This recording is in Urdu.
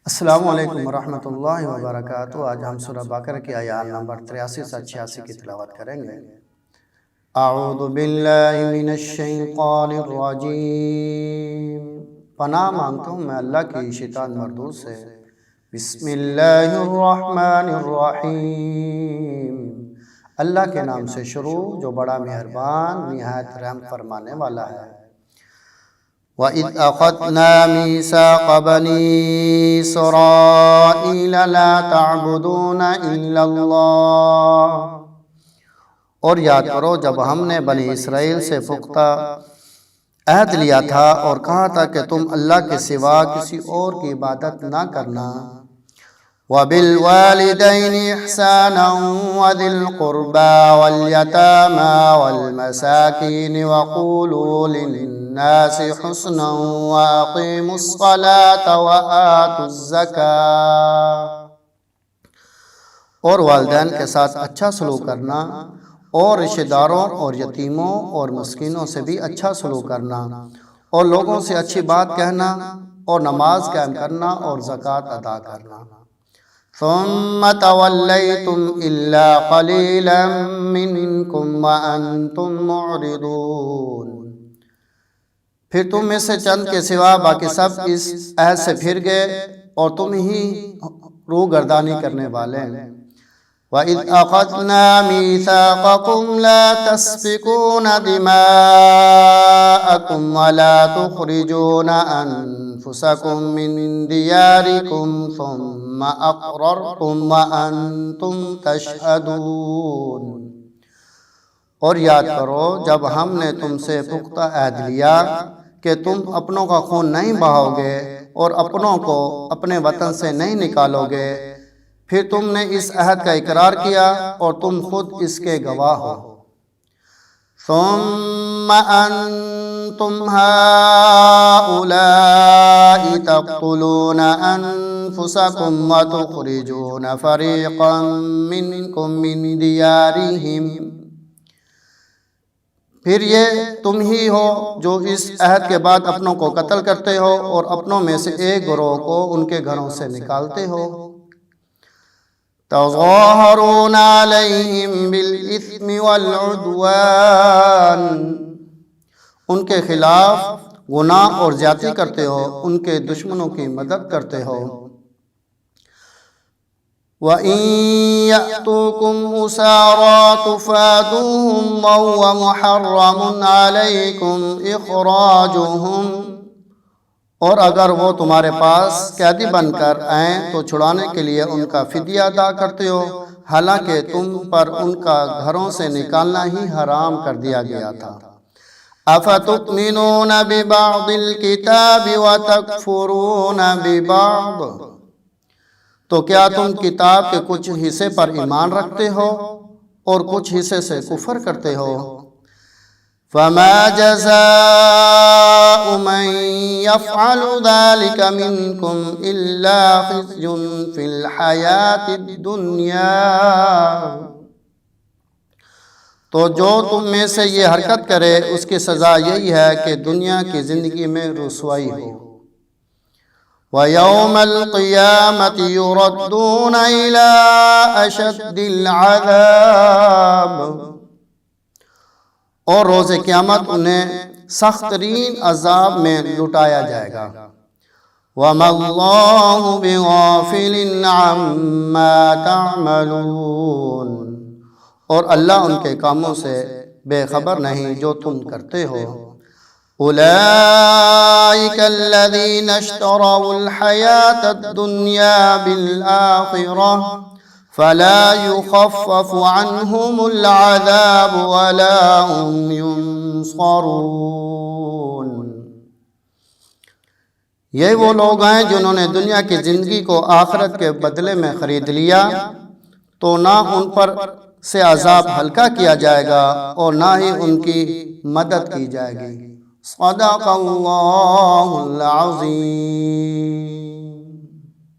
السلام علیکم ورحمۃ اللہ وبرکاتہ۔ آج ہم سورہ بقرہ کی آیات نمبر 83 سے 86 کی تلاوت کریں گے۔ اعوذ باللہ من الشیطان الرجیم، پناہ مانگتا ہوں میں اللہ کی شیطان مردود سے۔ بسم اللہ الرحمن الرحیم، اللہ کے نام سے شروع جو بڑا مہربان نہایت رحم فرمانے والا ہے۔ وَإِذْ أَخَذْنَا مِيثَاقَ بَنِي إِسْرَائِيلَ لَا تَعْبُدُونَ إِلَّا اللَّهَ، اور یاد کرو جب ہم نے بنی اسرائیل سے پختہ عہد لیا تھا اور کہا تھا کہ تم اللہ کے سوا کسی اور کی عبادت نہ کرنا۔ وَبِالْوَالِدَيْنِ إِحْسَانًا وَذِي الْقُرْبَى وَالْيَتَامَى وَالْمَسَاكِينِ وَقُولُوا لِلنَّاسِ حُسْنًا وَأَقِيمُوا الصَّلَاةَ وَآتُوا الزَّكَاةَ، اور والدین کے ساتھ اچھا سلوک کرنا، اور رشتہ داروں اور یتیموں اور مسکینوں سے بھی اچھا سلوک کرنا، اور لوگوں سے اچھی بات کہنا، اور نماز قائم کرنا اور زکوٰۃ ادا کرنا۔ ثم تولیتم الا قلیلا منکم وانتم معرضون، پھر تم میں سے چند کے سوا باقی سب اس عہد سے پھر گئے اور تم ہی روگردانی کرنے والے ہیں۔ وَإِذْ أَخَذْنَا مِيثَاقَكُمْ لَا تَسْفِكُونَ دِمَاءَكُمْ وَلَا تُخْرِجُونَ أَنفُسَكُمْ مِنْ دِيَارِكُمْ ثُمَّ أَقْرَرْتُمْ وَأَنْتُمْ تَشْهَدُونَ، اور یاد کرو جب ہم نے تم سے پختہ عہد لیا کہ تم اپنوں کا خون نہیں بہاؤ گے اور اپنوں کو اپنے وطن سے نہیں نکالو گے، پھر تم نے اس عہد کا اقرار کیا اور تم خود اس کے گواہ ہو۔ ثم انتم هؤلاء تقتلون انفسكم وتخرجون فريقا منكم من ديارهم، پھر یہ تم ہی ہو جو اس عہد کے بعد اپنوں کو قتل کرتے ہو اور اپنوں میں سے ایک گروہ کو ان کے گھروں سے نکالتے ہو۔ تظاہرون علیہم بالإثم والعدوان، ان کے خلاف گناہ اور زیادتی کرتے ہو، ان کے دشمنوں کی مدد کرتے ہو۔ وَإِن يَأْتُوكُمْ أُسَارَىٰ تُفَادُوهُمْ وَهُوَ مُحَرَّمٌ عَلَيْكُمْ إِخْرَاجُهُمْ، اور اگر وہ تمہارے پاس قیدی بن کر آئیں تو چھڑانے کے لیے ان کا فدیہ ادا کرتے ہو، حالانکہ تم پر ان کا گھروں سے نکالنا ہی حرام کر دیا گیا تھا۔ أَفَتُؤْمِنُونَ بِبَعْضِ الْكِتَابِ وَتَكْفُرُونَ بِبَعْضٍ، تو کیا تم کتاب کے کچھ حصے پر ایمان رکھتے ہو اور کچھ حصے سے کفر کرتے ہو؟ فَمَا جَزَاءُ مَن يَفْعَلُ ذَلِكَ مِنكُمْ إِلَّا خِزْيٌ فِي الْحَيَاةِ الدُّنْيَا، تو جو تم میں سے یہ حرکت کرے اس کی سزا یہی ہے کہ دنیا کی زندگی میں رسوائی ہو۔ وَيَوْمَ الْقِيَامَةِ يُرَدُّونَ إِلَىٰ أَشَدِّ الْعَذَابِ، اور روز قیامت انہیں سخت ترین عذاب میں لٹایا جائے گا۔ وَمَا اللَّهُ بِغَافِلٍ عَمَّا تَعْمَلُونَ، اور اللہ ان کے کاموں سے بے خبر نہیں جو تم کرتے ہو۔ أُولَئِكَ الَّذِينَ اشْتَرَوُا الْحَيَاةَ الدُّنْيَا بِالْآخِرَةِ فَلَا يُخَفَّفُ عَنْهُمُ الْعَذَابُ وَلَا هُمْ يُنصَرُونَ، یہ وہ لوگ ہیں جنہوں نے دنیا کی زندگی کو آخرت کے بدلے میں خرید لیا، تو نہ ان پر سے عذاب ہلکا کیا جائے گا اور نہ ہی ان کی مدد کی جائے گی۔ صدق اللہ العظیم۔